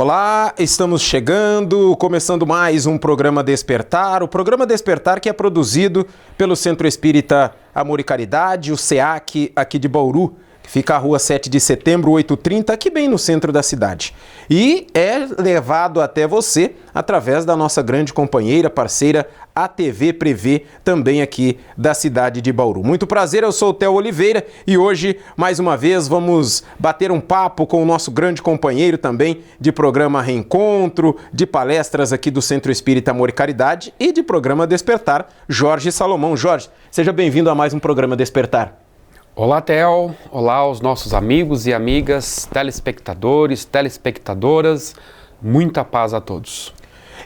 Olá, estamos chegando, começando mais um programa Despertar, o programa Despertar que é produzido pelo Centro Espírita Amor e Caridade, o SEAC, aqui de Bauru, que fica à rua 7 de setembro, 8h30, aqui bem no centro da cidade. E é levado até você através da nossa grande companheira, parceira, a TV Prevê, também aqui da cidade de Bauru. Muito prazer, eu sou o Theo Oliveira e hoje, mais uma vez, vamos bater um papo com o nosso grande companheiro também de programa Reencontro, de palestras aqui do Centro Espírita Amor e Caridade e de programa Despertar, Jorge Salomão. Jorge, seja bem-vindo a mais um programa Despertar. Olá, Theo. Olá aos nossos amigos e amigas, telespectadores, telespectadoras. Muita paz a todos.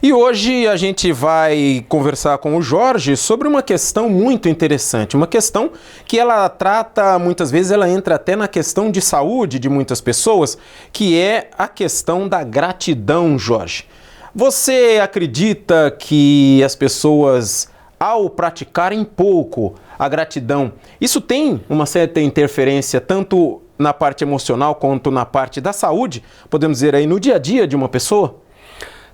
E hoje a gente vai conversar com o Jorge sobre uma questão muito interessante, uma questão que ela trata, muitas vezes ela entra até na questão de saúde de muitas pessoas, que é a questão da gratidão, Jorge. Você acredita que as pessoas, ao praticarem pouco a gratidão, isso tem uma certa interferência tanto na parte emocional quanto na parte da saúde, podemos dizer aí, no dia a dia de uma pessoa?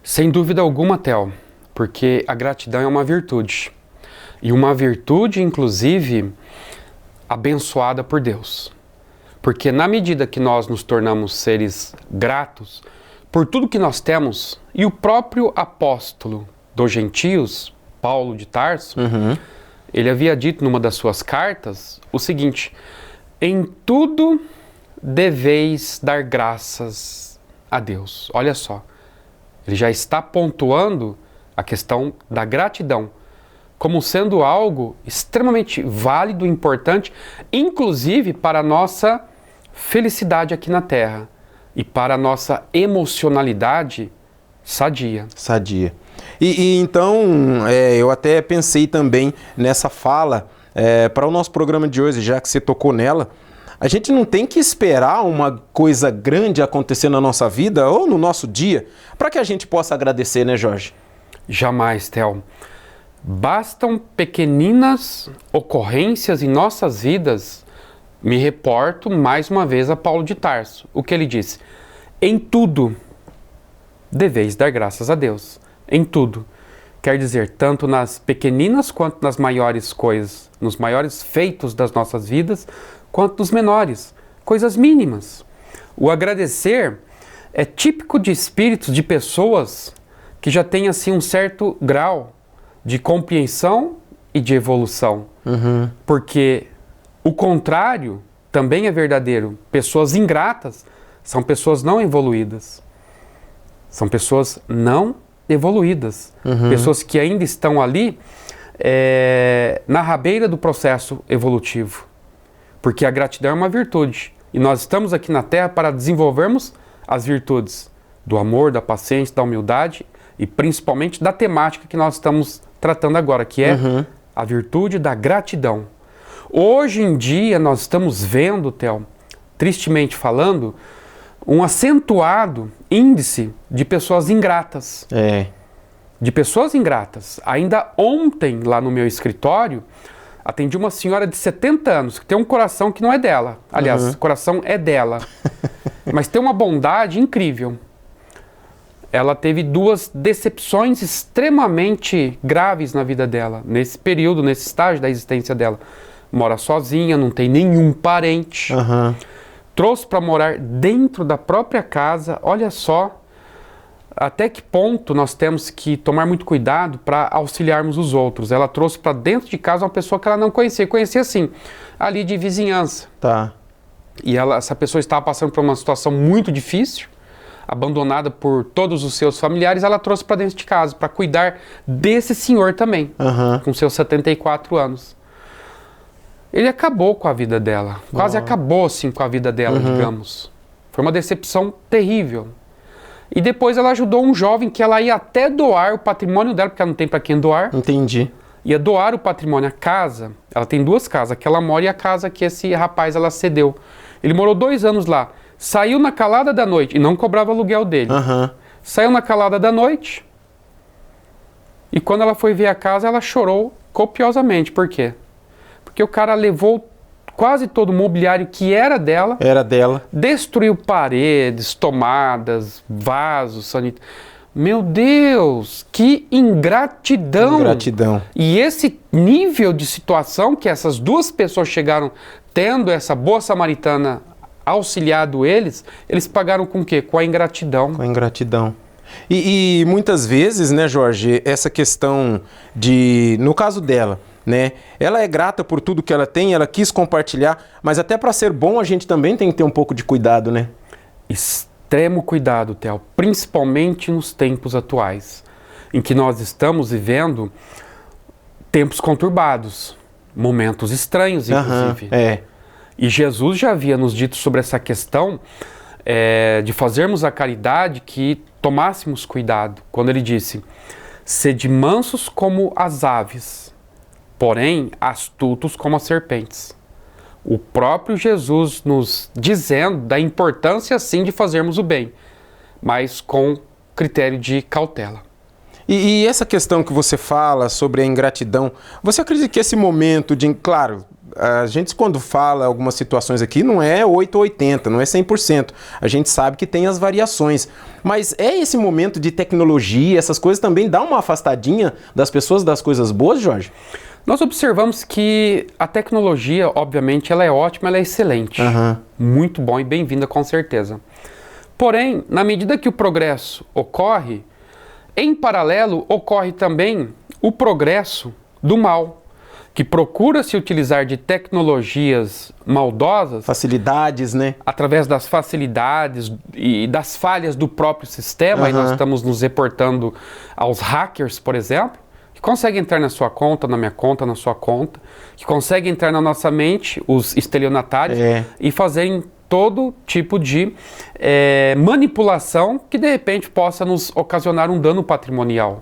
Sem dúvida alguma, Theo, porque a gratidão é uma virtude. E uma virtude, inclusive, abençoada por Deus. Porque na medida que nós nos tornamos seres gratos por tudo que nós temos, e o próprio apóstolo dos gentios, Paulo de Tarso, ele havia dito numa das suas cartas o seguinte: em tudo deveis dar graças a Deus. Olha só, ele já está pontuando a questão da gratidão como sendo algo extremamente válido, importante, inclusive para a nossa felicidade aqui na Terra e para a nossa emocionalidade sadia. Sadia. E então, eu até pensei também nessa fala, para o nosso programa de hoje, já que você tocou nela, a gente não tem que esperar uma coisa grande acontecer na nossa vida ou no nosso dia para que a gente possa agradecer, né, Jorge? Jamais, Theo. Bastam pequeninas ocorrências em nossas vidas. Me reporto mais uma vez a Paulo de Tarso. O que ele disse? Em tudo deveis dar graças a Deus. Em tudo. Quer dizer, tanto nas pequeninas quanto nas maiores coisas, nos maiores feitos das nossas vidas, quanto nos menores, coisas mínimas. O agradecer é típico de espíritos, de pessoas que já têm assim um certo grau de compreensão e de evolução. Porque o contrário também é verdadeiro. Pessoas ingratas são pessoas não evoluídas. São pessoas não evoluídas. Pessoas que ainda estão ali na rabeira do processo evolutivo. Porque a gratidão é uma virtude. E nós estamos aqui na Terra para desenvolvermos as virtudes do amor, da paciência, da humildade e principalmente da temática que nós estamos tratando agora, que é a virtude da gratidão. Hoje em dia nós estamos vendo, Theo, tristemente falando, um acentuado índice de pessoas ingratas. De pessoas ingratas. Ainda ontem, lá no meu escritório, atendi uma senhora de 70 anos, que tem um coração que não é dela. Aliás, o coração é dela. Mas tem uma bondade incrível. Ela teve 2 decepções extremamente graves na vida dela, nesse período, nesse estágio da existência dela. Mora sozinha, não tem nenhum parente. Trouxe para morar dentro da própria casa. Olha só até que ponto nós temos que tomar muito cuidado para auxiliarmos os outros. Ela trouxe para dentro de casa uma pessoa que ela não conhecia. Conhecia, assim, ali de vizinhança. E essa pessoa estava passando por uma situação muito difícil, abandonada por todos os seus familiares. Ela trouxe para dentro de casa para cuidar desse senhor também, com seus 74 anos. Ele acabou com a vida dela. Quase acabou, assim, com a vida dela, digamos. Foi uma decepção terrível. E depois ela ajudou um jovem que ela ia até doar o patrimônio dela, porque ela não tem para quem doar. Entendi. Ia doar o patrimônio, a casa. Ela tem 2 casas, a que ela mora e a casa que esse rapaz ela cedeu. Ele morou 2 anos lá. Saiu na calada da noite, e não cobrava aluguel dele. Saiu na calada da noite. E quando ela foi ver a casa, ela chorou copiosamente. Por quê? Porque o cara levou quase todo o mobiliário que era dela. Era dela. Destruiu paredes, tomadas, vasos, sanitários. Meu Deus, que ingratidão! Ingratidão. E esse nível de situação que essas duas pessoas chegaram tendo essa boa samaritana auxiliado eles pagaram com o quê? Com a ingratidão. Com a ingratidão. E muitas vezes, né, Jorge, essa questão de, no caso dela, né, ela é grata por tudo que ela tem, ela quis compartilhar, mas até para ser bom a gente também tem que ter um pouco de cuidado, né? Extremo cuidado, Theo, principalmente nos tempos atuais, em que nós estamos vivendo tempos conturbados, momentos estranhos, inclusive. E Jesus já havia nos dito sobre essa questão de fazermos a caridade, que tomássemos cuidado, quando ele disse: sede mansos como as aves, porém astutos como as serpentes. O próprio Jesus nos dizendo da importância, sim, de fazermos o bem, mas com critério de cautela. E essa questão que você fala sobre a ingratidão, você acredita que esse momento de... Claro, a gente quando fala algumas situações aqui não é 8 ou 80, não é 100%. A gente sabe que tem as variações. Mas é esse momento de tecnologia, essas coisas também dá uma afastadinha das pessoas das coisas boas, Jorge? Nós observamos que a tecnologia, obviamente, ela é ótima, ela é excelente. Muito bom e bem-vinda, com certeza. Porém, na medida que o progresso ocorre, em paralelo ocorre também o progresso do mal, que procura se utilizar de tecnologias maldosas. Facilidades, né? Através das facilidades e das falhas do próprio sistema. E nós estamos nos reportando aos hackers, por exemplo, que conseguem entrar na sua conta, na minha conta, na sua conta, que conseguem entrar na nossa mente, os estelionatários, e fazerem todo tipo de manipulação que de repente possa nos ocasionar um dano patrimonial.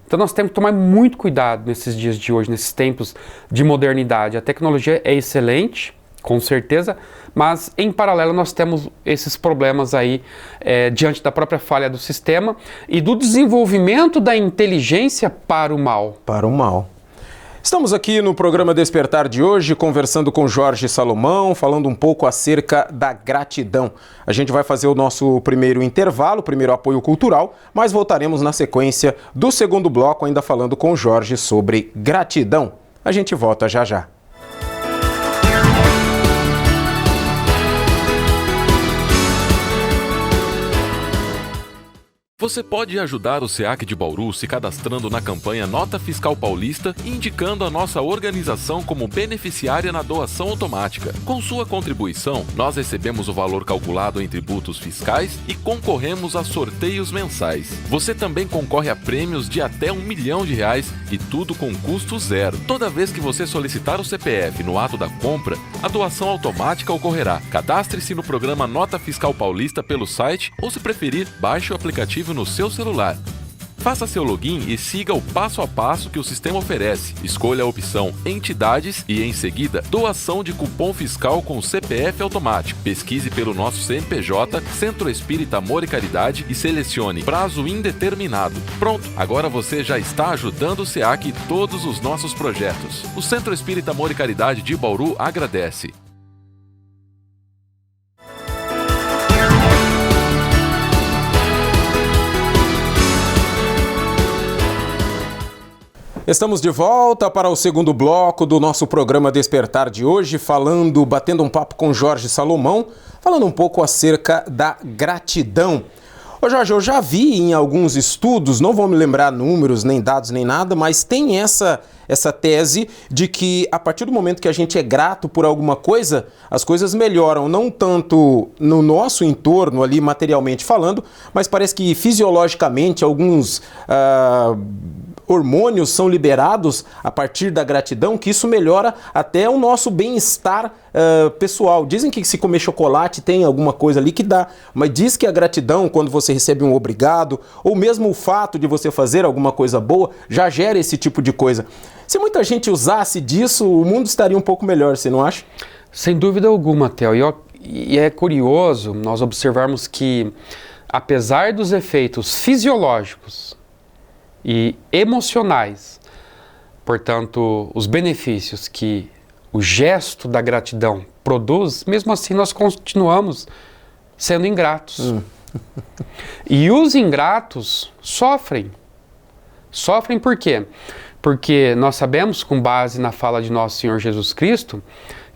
Então nós temos que tomar muito cuidado nesses dias de hoje, nesses tempos de modernidade. A tecnologia é excelente, com certeza, mas em paralelo nós temos esses problemas aí diante da própria falha do sistema e do desenvolvimento da inteligência para o mal. Para o mal. Estamos aqui no programa Despertar de hoje, conversando com Jorge Salomão, falando um pouco acerca da gratidão. A gente vai fazer o nosso primeiro intervalo, primeiro apoio cultural, mas voltaremos na sequência do segundo bloco, ainda falando com o Jorge sobre gratidão. A gente volta já já. Você pode ajudar o SEAC de Bauru se cadastrando na campanha Nota Fiscal Paulista e indicando a nossa organização como beneficiária na doação automática. Com sua contribuição, nós recebemos o valor calculado em tributos fiscais e concorremos a sorteios mensais. Você também concorre a prêmios de até R$1 milhão e tudo com custo zero. Toda vez que você solicitar o CPF no ato da compra, a doação automática ocorrerá. Cadastre-se no programa Nota Fiscal Paulista pelo site ou, se preferir, baixe o aplicativo no seu celular. Faça seu login e siga o passo a passo que o sistema oferece. Escolha a opção Entidades e, em seguida, Doação de Cupom Fiscal com CPF Automático. Pesquise pelo nosso CNPJ, Centro Espírita Amor e Caridade, e selecione Prazo Indeterminado. Pronto, agora você já está ajudando o SEAC e todos os nossos projetos. O Centro Espírita Amor e Caridade de Bauru agradece. Estamos de volta para o segundo bloco do nosso programa Despertar de hoje, batendo um papo com Jorge Salomão, falando um pouco acerca da gratidão. Ô Jorge, eu já vi em alguns estudos, não vou me lembrar números, nem dados, nem nada, mas tem essa tese de que a partir do momento que a gente é grato por alguma coisa, as coisas melhoram, não tanto no nosso entorno ali materialmente falando, mas parece que fisiologicamente alguns hormônios são liberados a partir da gratidão, que isso melhora até o nosso bem-estar pessoal. Dizem que se comer chocolate tem alguma coisa ali que dá, mas diz que a gratidão, quando você recebe um obrigado, ou mesmo o fato de você fazer alguma coisa boa, já gera esse tipo de coisa. Se muita gente usasse disso, o mundo estaria um pouco melhor, você não acha? Sem dúvida alguma, Theo. E é curioso nós observarmos que, apesar dos efeitos fisiológicos e emocionais, portanto, os benefícios que o gesto da gratidão produz, mesmo assim nós continuamos sendo ingratos. E os ingratos sofrem. Sofrem por quê? Porque nós sabemos, com base na fala de nosso Senhor Jesus Cristo,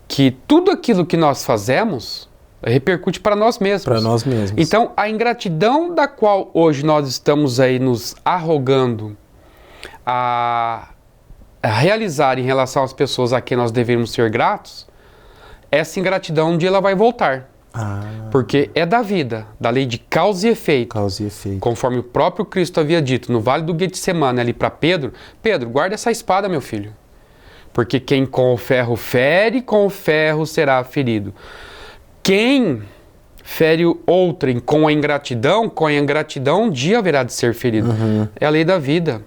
que tudo aquilo que nós fazemos repercute para nós mesmos. Para nós mesmos. Então, a ingratidão da qual hoje nós estamos aí nos arrogando a realizar em relação às pessoas a quem nós devemos ser gratos, essa ingratidão um dia ela vai voltar. Porque é da vida, da lei de causa e efeito. Causa e efeito. Conforme o próprio Cristo havia dito no Vale do Getsemane ali para Pedro, Pedro, guarda essa espada, meu filho. Porque quem com o ferro fere, com o ferro será ferido. Quem fere outrem com a ingratidão um dia haverá de ser ferido. É a lei da vida.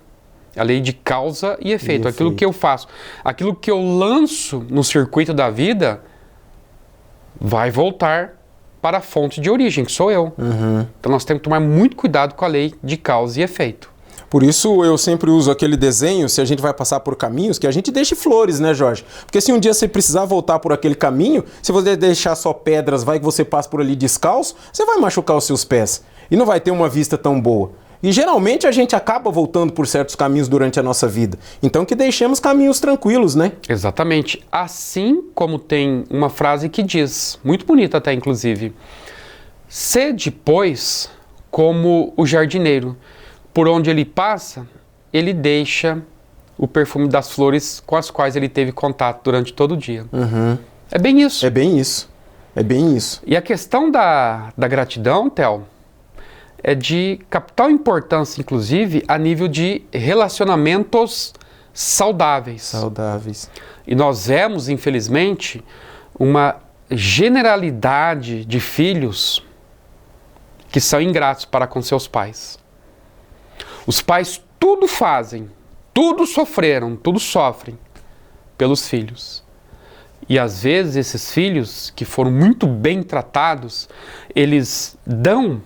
É a lei de causa e efeito. Aquilo que eu faço, aquilo que eu lanço no circuito da vida, vai voltar para a fonte de origem, que sou eu. Então nós temos que tomar muito cuidado com a lei de causa e efeito. Por isso eu sempre uso aquele desenho, se a gente vai passar por caminhos, que a gente deixe flores, né, Jorge? Porque se um dia você precisar voltar por aquele caminho, se você deixar só pedras, vai que você passa por ali descalço, você vai machucar os seus pés e não vai ter uma vista tão boa. E geralmente a gente acaba voltando por certos caminhos durante a nossa vida. Então que deixemos caminhos tranquilos, né? Exatamente. Assim como tem uma frase que diz, muito bonita até inclusive, sede, pois, como o jardineiro. Por onde ele passa, ele deixa o perfume das flores com as quais ele teve contato durante todo o dia. É bem isso. É bem isso. É bem isso. E a questão da gratidão, Theo, é de capital importância, inclusive, a nível de relacionamentos saudáveis. Saudáveis. E nós vemos, infelizmente, uma generalidade de filhos que são ingratos para com seus pais. Os pais tudo fazem, tudo sofreram, tudo sofrem pelos filhos. E às vezes esses filhos que foram muito bem tratados, eles dão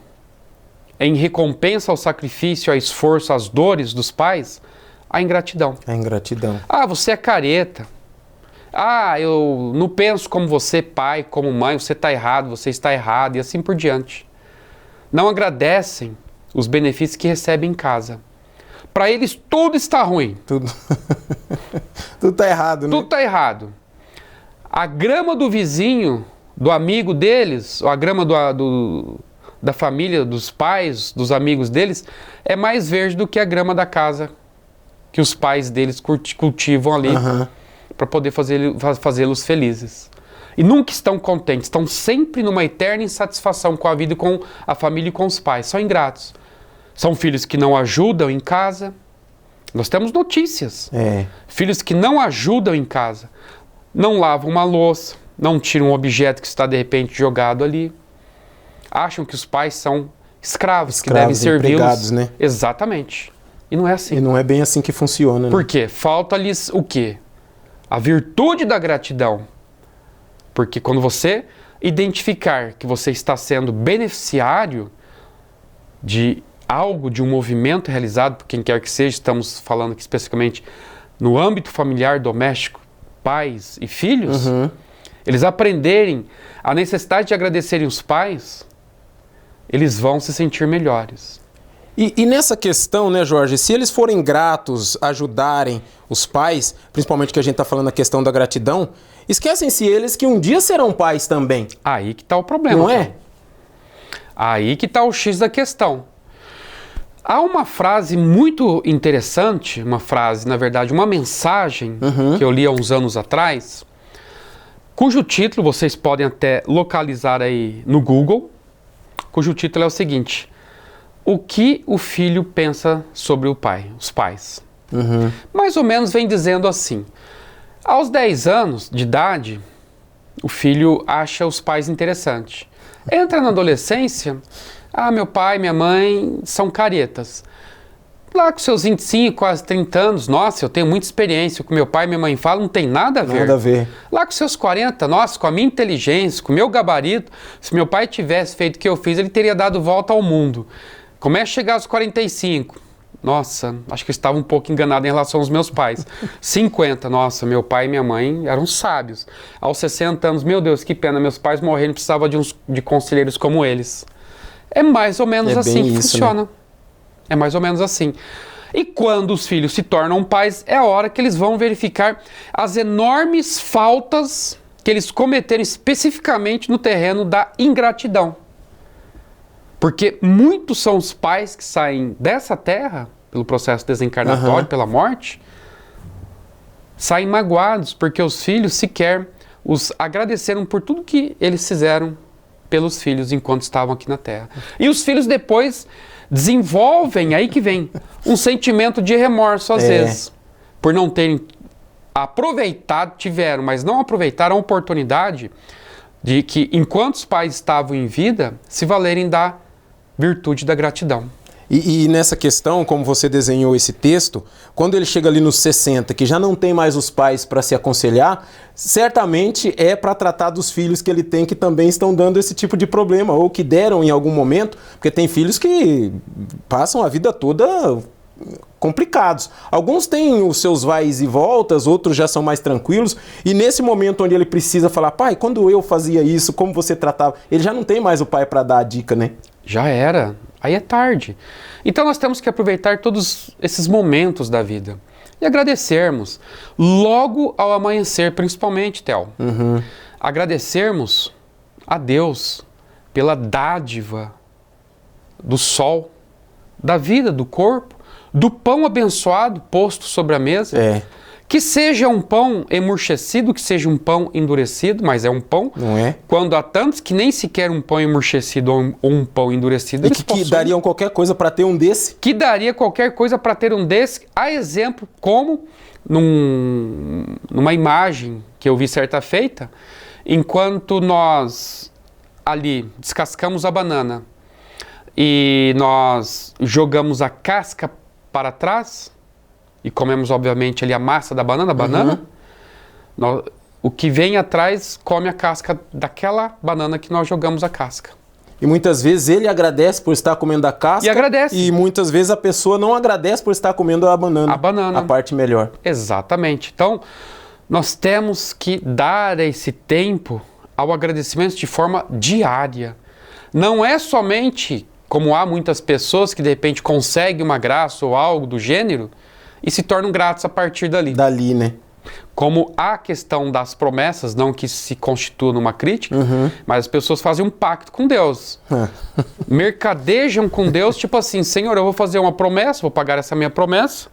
em recompensa ao sacrifício, ao esforço, às dores dos pais, a ingratidão. A ingratidão. Ah, você é careta. Ah, eu não penso como você, pai, como mãe, você está errado, você está errado, e assim por diante. Não agradecem os benefícios que recebem em casa. Para eles tudo está ruim. Tudo está errado, né? Tudo está errado. A grama do vizinho, do amigo deles, ou a grama da família, dos pais, dos amigos deles, é mais verde do que a grama da casa que os pais deles cultivam ali para poder fazê-los felizes. E nunca estão contentes, estão sempre numa eterna insatisfação com a vida, com a família e com os pais. São ingratos. São filhos que não ajudam em casa. Nós temos notícias. Filhos que não ajudam em casa. Não lavam uma louça, não tiram um objeto que está de repente jogado ali. Acham que os pais são escravos que devem servi-los. Né? Exatamente. E não é assim. E não é bem assim que funciona. Por quê? Falta-lhes o quê? A virtude da gratidão. Porque quando você identificar que você está sendo beneficiário de algo, de um movimento realizado por quem quer que seja, estamos falando aqui especificamente no âmbito familiar, doméstico, pais e filhos, eles aprenderem a necessidade de agradecerem os pais, eles vão se sentir melhores. E nessa questão, né, Jorge, se eles forem gratos, ajudarem os pais, principalmente que a gente está falando a questão da gratidão, esquecem-se eles que um dia serão pais também. Aí que está o problema. Não é? Aí que está o X da questão. Há uma frase muito interessante, uma frase, na verdade, uma mensagem que eu li há uns anos atrás, cujo título vocês podem até localizar aí no Google, cujo título é o seguinte: o que o filho pensa sobre o pai, os pais? Mais ou menos vem dizendo assim: aos 10 anos de idade, o filho acha os pais interessantes. Entra na adolescência, meu pai e minha mãe são caretas. Lá com seus 25, quase 30 anos, nossa, eu tenho muita experiência, o que meu pai e minha mãe falam não tem nada a ver. Nada a ver. Lá com seus 40, nossa, com a minha inteligência, com o meu gabarito, se meu pai tivesse feito o que eu fiz, ele teria dado volta ao mundo. Começa a chegar aos 45, nossa, acho que eu estava um pouco enganado em relação aos meus pais. 50, nossa, meu pai e minha mãe eram sábios. Aos 60 anos, meu Deus, que pena, meus pais morreram, precisava de conselheiros como eles. É mais ou menos assim que funciona. Né? É mais ou menos assim. E quando os filhos se tornam pais, é a hora que eles vão verificar as enormes faltas que eles cometeram especificamente no terreno da ingratidão. Porque muitos são os pais que saem dessa terra, pelo processo desencarnatório, pela morte, saem magoados, porque os filhos sequer os agradeceram por tudo que eles fizeram pelos filhos enquanto estavam aqui na terra. E os filhos depois desenvolvem, aí que vem, um sentimento de remorso às vezes, por não terem aproveitado, tiveram, mas não aproveitaram a oportunidade de que, enquanto os pais estavam em vida, se valerem da virtude da gratidão. E nessa questão, como você desenhou esse texto, quando ele chega ali nos 60, que já não tem mais os pais para se aconselhar, certamente é para tratar dos filhos que ele tem que também estão dando esse tipo de problema, ou que deram em algum momento, porque tem filhos que passam a vida toda complicados. Alguns têm os seus vais e voltas, outros já são mais tranquilos, e nesse momento onde ele precisa falar, pai, quando eu fazia isso, como você tratava, ele já não tem mais o pai para dar a dica, né? Já era. Aí é tarde. Então nós temos que aproveitar todos esses momentos da vida e agradecermos logo ao amanhecer, principalmente, Theo. Agradecermos a Deus pela dádiva do sol, da vida, do corpo, do pão abençoado posto sobre a mesa. Que seja um pão emurchecido, que seja um pão endurecido, mas é um pão. Não é? Quando há tantos que nem sequer um pão emurchecido ou um pão endurecido e que dariam qualquer coisa para ter um desse. Que daria qualquer coisa para ter um desse. Há exemplo como numa imagem que eu vi certa feita, enquanto nós ali descascamos a banana e nós jogamos a casca para trás, e comemos, obviamente, ali a massa da banana, o que vem atrás come a casca daquela banana que nós jogamos a casca. E muitas vezes ele agradece por estar comendo a casca. E agradece. E muitas vezes a pessoa não agradece por estar comendo a banana. A banana. A parte melhor. Exatamente. Então, nós temos que dar esse tempo ao agradecimento de forma diária. Não é somente, como há muitas pessoas que de repente conseguem uma graça ou algo do gênero, e se tornam gratos a partir dali. Dali, né? Como a questão das promessas, não que se constitua numa crítica, mas as pessoas fazem um pacto com Deus. Mercadejam com Deus, tipo assim, Senhor, eu vou fazer uma promessa, vou pagar essa minha promessa,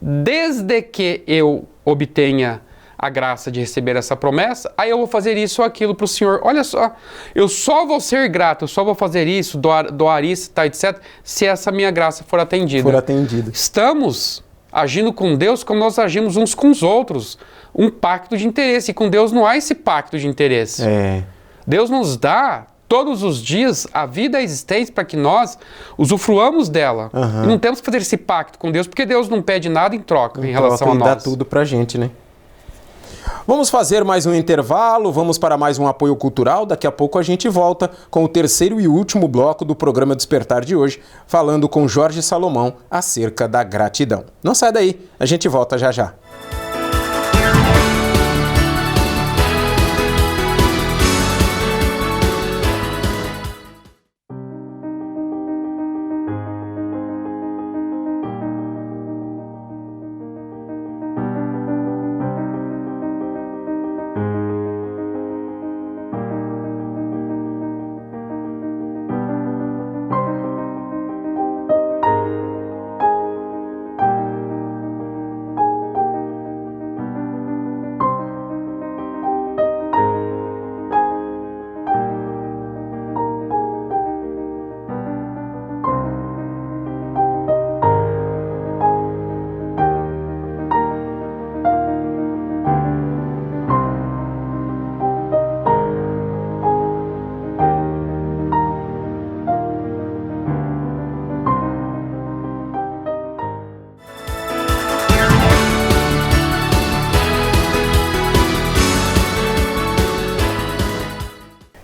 desde que eu obtenha a graça de receber essa promessa, aí eu vou fazer isso ou aquilo para o Senhor. Olha só, eu só vou ser grato, eu só vou fazer isso, doar isso, tá, etc., se essa minha graça for atendida. Estamos agindo com Deus como nós agimos uns com os outros. Um pacto de interesse. E com Deus não há esse pacto de interesse. Deus nos dá todos os dias a vida existente para que nós usufruamos dela. E não temos que fazer esse pacto com Deus, porque Deus não pede nada em troca em relação a nós. Ele dá tudo pra gente, né? Vamos fazer mais um intervalo, vamos para mais um apoio cultural. Daqui a pouco a gente volta com o terceiro e último bloco do programa Despertar de hoje, falando com Jorge Salomão acerca da gratidão. Não sai daí, a gente volta já já.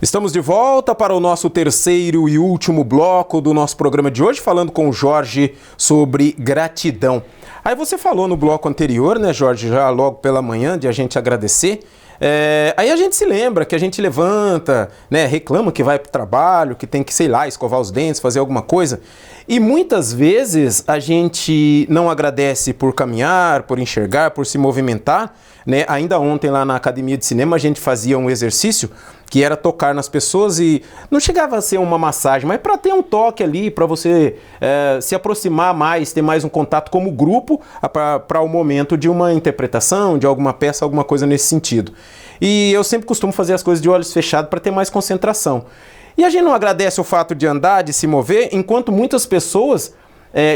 Estamos de volta para o nosso terceiro e último bloco do nosso programa de hoje, falando com o Jorge sobre gratidão. Aí você falou no bloco anterior, né, Jorge, já logo pela manhã, de a gente agradecer. Aí a gente se lembra que a gente levanta, né, reclama que vai para o trabalho, que tem que, sei lá, escovar os dentes, fazer alguma coisa. E muitas vezes a gente não agradece por caminhar, por enxergar, por se movimentar, né? Ainda ontem lá na academia de cinema a gente fazia um exercício que era tocar nas pessoas e não chegava a ser uma massagem, mas para ter um toque ali, para você se aproximar mais, ter mais um contato como grupo para o momento de uma interpretação, de alguma peça, alguma coisa nesse sentido. E eu sempre costumo fazer as coisas de olhos fechados para ter mais concentração. E a gente não agradece o fato de andar, de se mover, enquanto muitas pessoas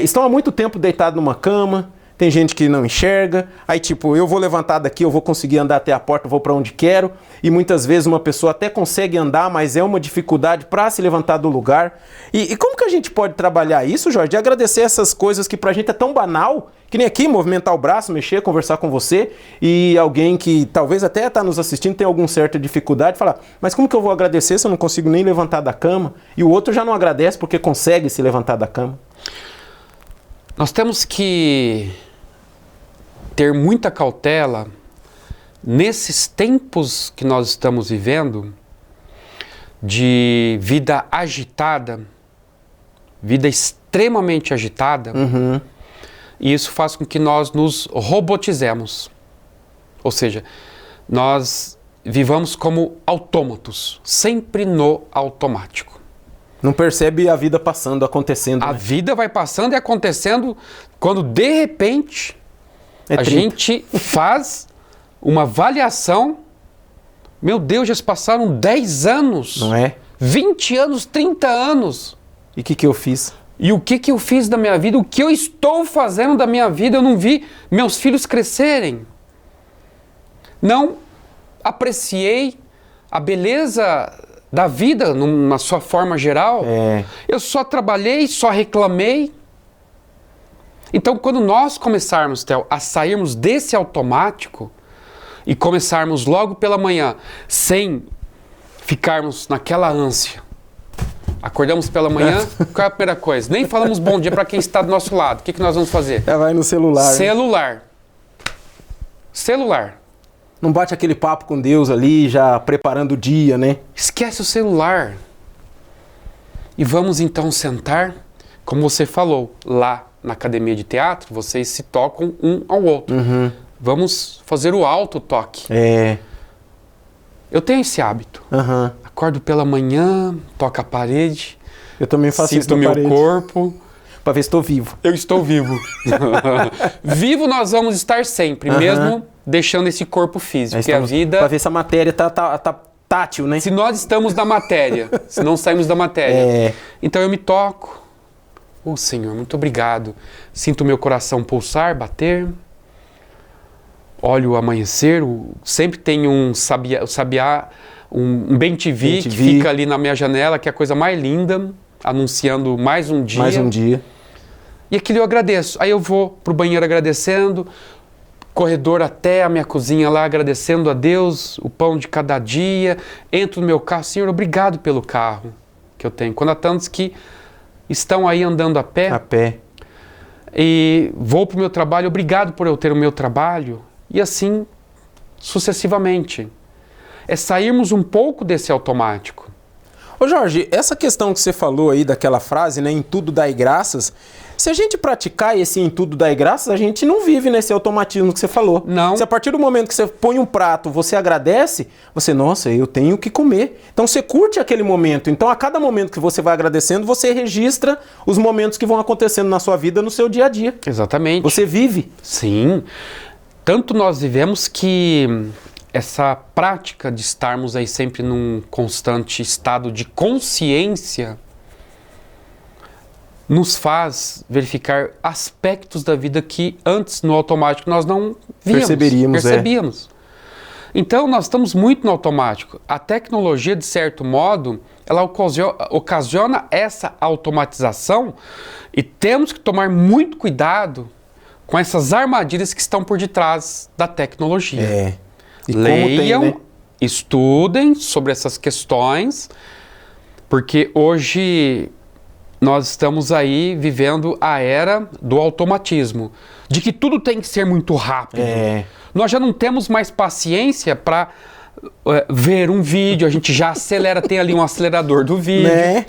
estão há muito tempo deitadas numa cama. Tem gente que não enxerga, aí tipo, eu vou levantar daqui, eu vou conseguir andar até a porta, vou para onde quero, e muitas vezes uma pessoa até consegue andar, mas é uma dificuldade para se levantar do lugar. E como que a gente pode trabalhar isso, Jorge? De agradecer essas coisas que pra gente é tão banal, que nem aqui, movimentar o braço, mexer, conversar com você, e alguém que talvez até está nos assistindo tem alguma certa dificuldade, falar, mas como que eu vou agradecer se eu não consigo nem levantar da cama? E o outro já não agradece porque consegue se levantar da cama. Nós temos que ter muita cautela nesses tempos que nós estamos vivendo de vida agitada, vida extremamente agitada, e isso faz com que nós nos robotizemos. Ou seja, nós vivamos como autômatos, sempre no automático. Não percebe a vida passando, acontecendo. A né? vida vai passando e acontecendo quando, de repente, a gente faz uma avaliação. Meu Deus, já se passaram 10 anos. Não é? 20 anos, 30 anos. E o que eu fiz? E o que eu fiz da minha vida? O que eu estou fazendo da minha vida? Eu não vi meus filhos crescerem. Não apreciei a beleza da vida na sua forma geral. Eu só trabalhei, só reclamei. Então, quando nós começarmos, Theo, a sairmos desse automático e começarmos logo pela manhã, sem ficarmos naquela ânsia, acordamos pela manhã, qual é a primeira coisa? Nem falamos bom dia para quem está do nosso lado. O que nós vamos fazer? Vai no celular. Celular. Né? Celular. Não bate aquele papo com Deus ali, já preparando o dia, né? Esquece o celular. E vamos então sentar, como você falou, lá na academia de teatro, vocês se tocam um ao outro. Vamos fazer o autotoque. Eu tenho esse hábito. Acordo pela manhã, toco a parede. Eu também faço isso no meu corpo. Para ver se estou vivo. Eu estou vivo. Vivo nós vamos estar sempre, mesmo deixando esse corpo físico. Porque a vida... Para ver se a matéria tá tátil, né? Se nós estamos na matéria, se não saímos da matéria. Então eu me toco. Senhor, muito obrigado. Sinto o meu coração pulsar, bater. Olho o amanhecer. Sempre tem um sabiá, um bem-te-vi que fica ali na minha janela, que é a coisa mais linda, anunciando mais um dia. Mais um dia. E aquilo eu agradeço. Aí eu vou pro banheiro agradecendo, corredor até a minha cozinha lá, agradecendo a Deus, o pão de cada dia. Entro no meu carro. Senhor, obrigado pelo carro que eu tenho. Quando há tantos que estão aí andando a pé. E vou para o meu trabalho, obrigado por eu ter o meu trabalho. E assim, sucessivamente. É sairmos um pouco desse automático. Ô Jorge, essa questão que você falou aí daquela frase, né, em tudo dai graças, se a gente praticar esse em tudo dai graças, a gente não vive nesse automatismo que você falou. Não. Se a partir do momento que você põe um prato, você agradece, você, nossa, eu tenho que comer. Então você curte aquele momento. Então a cada momento que você vai agradecendo, você registra os momentos que vão acontecendo na sua vida, no seu dia a dia. Exatamente. Você vive. Sim. Tanto nós vivemos que essa prática de estarmos aí sempre num constante estado de consciência nos faz verificar aspectos da vida que antes no automático nós não víamos, percebíamos. Então nós estamos muito no automático. A tecnologia, de certo modo, ela ocasiona essa automatização e temos que tomar muito cuidado com essas armadilhas que estão por detrás da tecnologia. E leiam como tem, né? estudem sobre essas questões, porque hoje nós estamos aí vivendo a era do automatismo, de que tudo tem que ser muito rápido. Nós já não temos mais paciência para ver um vídeo, a gente já acelera, tem ali um acelerador do vídeo. Né?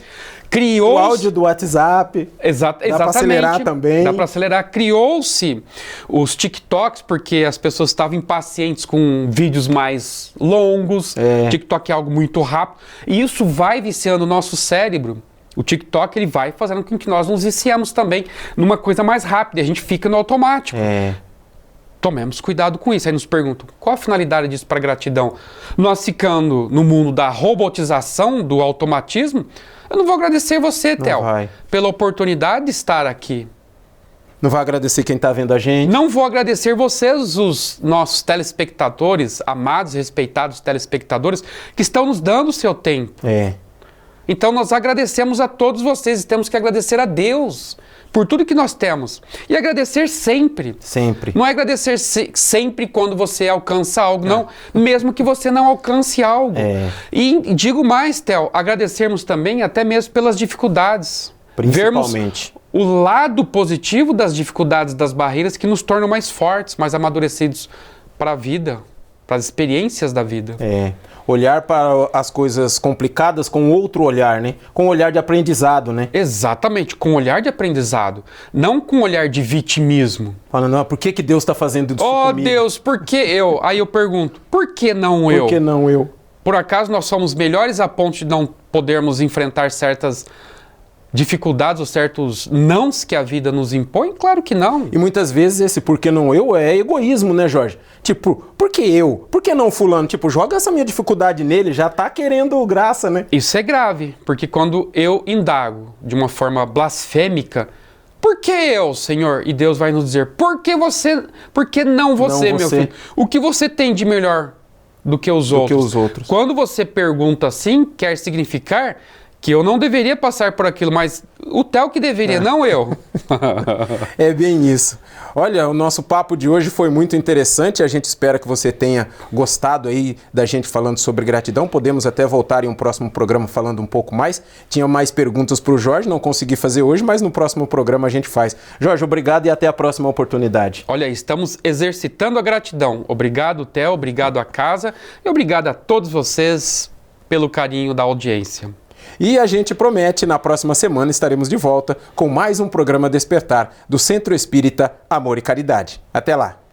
Criou o áudio do WhatsApp. Exatamente. Dá para acelerar também. Dá para acelerar. Criou-se os TikToks, porque as pessoas estavam impacientes com vídeos mais longos. TikTok é algo muito rápido. E isso vai viciando o nosso cérebro. O TikTok ele vai fazendo com que nós nos viciamos também numa coisa mais rápida. A gente fica no automático. Tomemos cuidado com isso. Aí nos perguntam, qual a finalidade disso para gratidão? Nós ficando no mundo da robotização, do automatismo, eu não vou agradecer você, Theo, pela oportunidade de estar aqui. Não vai agradecer quem está vendo a gente. Não vou agradecer vocês, os nossos telespectadores, amados e respeitados telespectadores, que estão nos dando o seu tempo. Então nós agradecemos a todos vocês e temos que agradecer a Deus por tudo que nós temos. E agradecer sempre. Sempre. Não é agradecer sempre quando você alcança algo, não. Mesmo que você não alcance algo. E digo mais, Theo, agradecermos também até mesmo pelas dificuldades. Principalmente. Vermos o lado positivo das dificuldades, das barreiras que nos tornam mais fortes, mais amadurecidos para a vida, para as experiências da vida. Olhar para as coisas complicadas com outro olhar, né? Com um olhar de aprendizado, né? Exatamente, com um olhar de aprendizado. Não com um olhar de vitimismo. Falando, por que Deus está fazendo isso comigo? Deus, por que eu? Aí eu pergunto, por que não eu? Por que não eu? Por acaso nós somos melhores a ponto de não podermos enfrentar certas dificuldades ou certos nãos que a vida nos impõe? Claro que não. E muitas vezes esse por que não eu é egoísmo, né, Jorge? Tipo, por que eu? Por que não fulano? Tipo, joga essa minha dificuldade nele, já tá querendo graça, né? Isso é grave, porque quando eu indago de uma forma blasfêmica, por que eu, Senhor? E Deus vai nos dizer, por que não você, meu filho? O que você tem de melhor do que os outros? Quando você pergunta assim, quer significar que eu não deveria passar por aquilo, mas o Theo que deveria, não eu. É bem isso. Olha, o nosso papo de hoje foi muito interessante, a gente espera que você tenha gostado aí da gente falando sobre gratidão. Podemos até voltar em um próximo programa falando um pouco mais. Tinha mais perguntas para o Jorge, não consegui fazer hoje, mas no próximo programa a gente faz. Jorge, obrigado e até a próxima oportunidade. Olha, estamos exercitando a gratidão. Obrigado, Theo, obrigado à casa e obrigado a todos vocês pelo carinho da audiência. E a gente promete, na próxima semana estaremos de volta com mais um programa Despertar do Centro Espírita Amor e Caridade. Até lá!